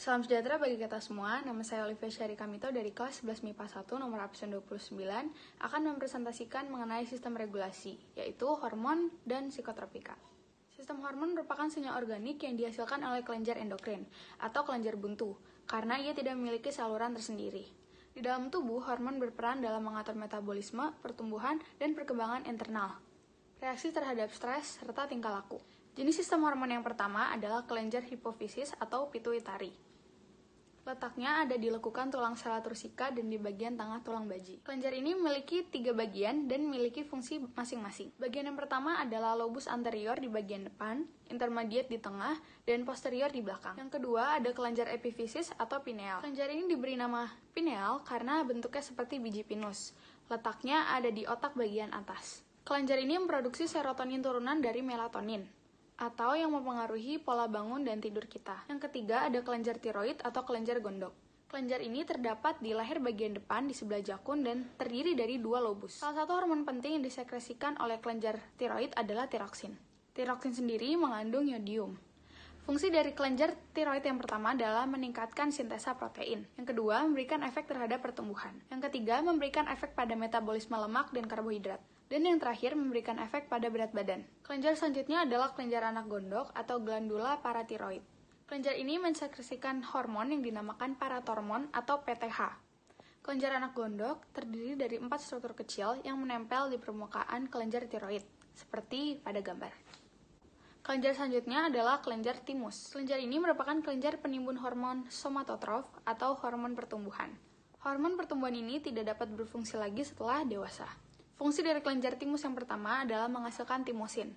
Salam sejahtera bagi kita semua, nama saya Olivia Syari Kamito dari kelas 11 MIPA 1 nomor absen 29 akan mempresentasikan mengenai sistem regulasi, yaitu hormon dan psikotropika. Sistem hormon merupakan sinyal organik yang dihasilkan oleh kelenjar endokrin atau kelenjar buntu, karena ia tidak memiliki saluran tersendiri. Di dalam tubuh, hormon berperan dalam mengatur metabolisme, pertumbuhan, dan perkembangan internal, reaksi terhadap stres, serta tingkah laku. Jenis sistem hormon yang pertama adalah kelenjar hipofisis atau pituitari. Letaknya ada di lekukan tulang sela tursika dan di bagian tengah tulang baji. Kelenjar ini memiliki 3 bagian dan memiliki fungsi masing-masing. Bagian yang pertama adalah lobus anterior di bagian depan, intermediate di tengah, dan posterior di belakang. Yang kedua ada kelenjar epifisis atau pineal. Kelenjar ini diberi nama pineal karena bentuknya seperti biji pinus. Letaknya ada di otak bagian atas. Kelenjar ini memproduksi serotonin turunan dari melatonin, atau yang mempengaruhi pola bangun dan tidur kita. Yang ketiga ada kelenjar tiroid atau kelenjar gondok. Kelenjar ini terdapat di leher bagian depan di sebelah jakun dan terdiri dari 2 lobus. Salah satu hormon penting yang disekresikan oleh kelenjar tiroid adalah tiroksin. Tiroksin sendiri mengandung yodium. Fungsi dari kelenjar tiroid yang pertama adalah meningkatkan sintesa protein. Yang kedua, memberikan efek terhadap pertumbuhan. Yang ketiga, memberikan efek pada metabolisme lemak dan karbohidrat. Dan yang terakhir, memberikan efek pada berat badan. Kelenjar selanjutnya adalah kelenjar anak gondok atau glandula paratiroid. Kelenjar ini mensekresikan hormon yang dinamakan paratormon atau PTH. Kelenjar anak gondok terdiri dari 4 struktur kecil yang menempel di permukaan kelenjar tiroid, seperti pada gambar. Kelenjar selanjutnya adalah kelenjar timus. Kelenjar ini merupakan kelenjar penimbun hormon somatotrof atau hormon pertumbuhan. Hormon pertumbuhan ini tidak dapat berfungsi lagi setelah dewasa. Fungsi dari kelenjar timus yang pertama adalah menghasilkan timosin.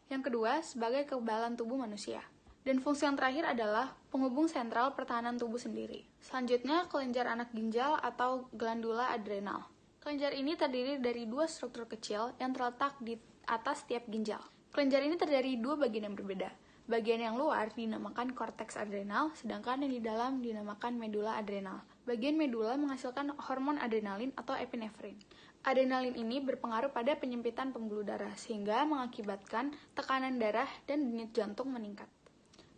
Yang kedua, sebagai kekebalan tubuh manusia. Dan fungsi yang terakhir adalah penghubung sentral pertahanan tubuh sendiri. Selanjutnya, kelenjar anak ginjal atau glandula adrenal. Kelenjar ini terdiri dari 2 struktur kecil yang terletak di atas tiap ginjal. Kelenjar ini terdiri dari 2 bagian yang berbeda. Bagian yang luar dinamakan korteks adrenal, sedangkan yang di dalam dinamakan medula adrenal. Bagian medula menghasilkan hormon adrenalin atau epinefrin. Adrenalin ini berpengaruh pada penyempitan pembuluh darah, sehingga mengakibatkan tekanan darah dan denyut jantung meningkat.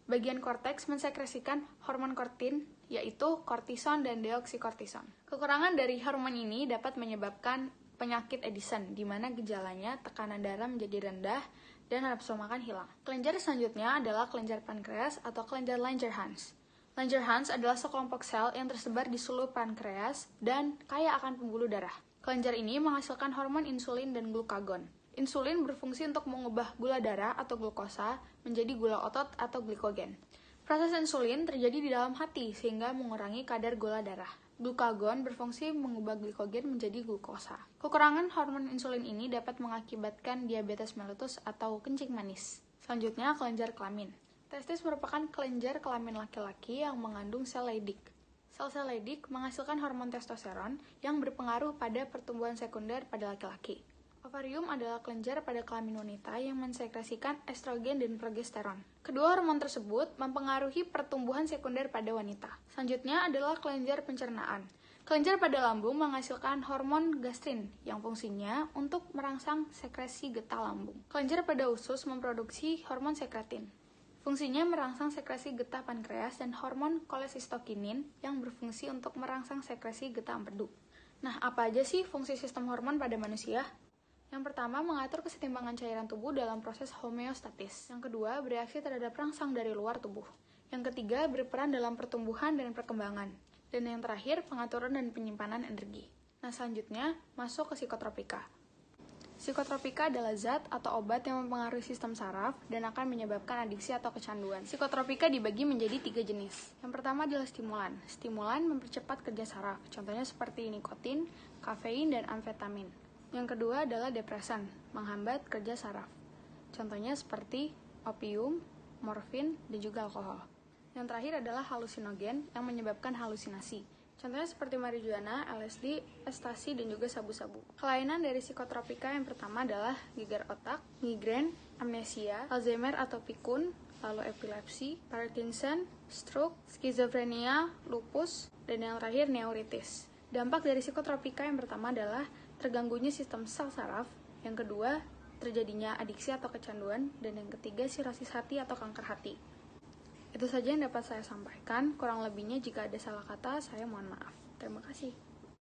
Bagian korteks mensekresikan hormon kortin, yaitu kortison dan deoksikortison. Kekurangan dari hormon ini dapat menyebabkan penyakit Addison, di mana gejalanya tekanan darah menjadi rendah dan nafsu makan hilang. Kelenjar selanjutnya adalah kelenjar pankreas atau kelenjar Langerhans. Langerhans adalah sekelompok sel yang tersebar di seluruh pankreas dan kaya akan pembuluh darah. Kelenjar ini menghasilkan hormon insulin dan glukagon. Insulin berfungsi untuk mengubah gula darah atau glukosa menjadi gula otot atau glikogen. Proses insulin terjadi di dalam hati sehingga mengurangi kadar gula darah. Glukagon berfungsi mengubah glikogen menjadi glukosa. Kekurangan hormon insulin ini dapat mengakibatkan diabetes mellitus atau kencing manis. Selanjutnya, kelenjar kelamin. Testis merupakan kelenjar kelamin laki-laki yang mengandung sel Leydig. Sel-sel Leydig menghasilkan hormon testosteron yang berpengaruh pada pertumbuhan sekunder pada laki-laki. Ovarium adalah kelenjar pada kelamin wanita yang mensekresikan estrogen dan progesteron. Kedua hormon tersebut mempengaruhi pertumbuhan sekunder pada wanita. Selanjutnya adalah kelenjar pencernaan. Kelenjar pada lambung menghasilkan hormon gastrin yang fungsinya untuk merangsang sekresi getah lambung. Kelenjar pada usus memproduksi hormon sekretin. Fungsinya merangsang sekresi getah pankreas dan hormon kolesistokinin yang berfungsi untuk merangsang sekresi getah empedu. Nah, apa aja sih fungsi sistem hormon pada manusia? Yang pertama, mengatur kesetimbangan cairan tubuh dalam proses homeostatis. Yang kedua, bereaksi terhadap rangsang dari luar tubuh. Yang ketiga, berperan dalam pertumbuhan dan perkembangan. Dan yang terakhir, pengaturan dan penyimpanan energi. Nah, selanjutnya, masuk ke psikotropika. Psikotropika adalah zat atau obat yang mempengaruhi sistem saraf dan akan menyebabkan adiksi atau kecanduan. Psikotropika dibagi menjadi 3 jenis. Yang pertama adalah stimulan. Stimulan mempercepat kerja saraf, contohnya seperti nikotin, kafein, dan amfetamin. Yang kedua adalah depresan, menghambat kerja saraf. Contohnya seperti opium, morfin, dan juga alkohol. Yang terakhir adalah halusinogen yang menyebabkan halusinasi. Contohnya seperti marijuana, LSD, ekstasi, dan juga sabu-sabu. Kelainan dari psikotropika yang pertama adalah gegar otak, migrain, amnesia, Alzheimer atau pikun, lalu epilepsi, Parkinson, stroke, skizofrenia, lupus, dan yang terakhir neuritis. Dampak dari psikotropika yang pertama adalah terganggunya sistem sel saraf, yang kedua terjadinya adiksi atau kecanduan, dan yang ketiga sirosis hati atau kanker hati. Itu saja yang dapat saya sampaikan. Kurang lebihnya jika ada salah kata, saya mohon maaf. Terima kasih.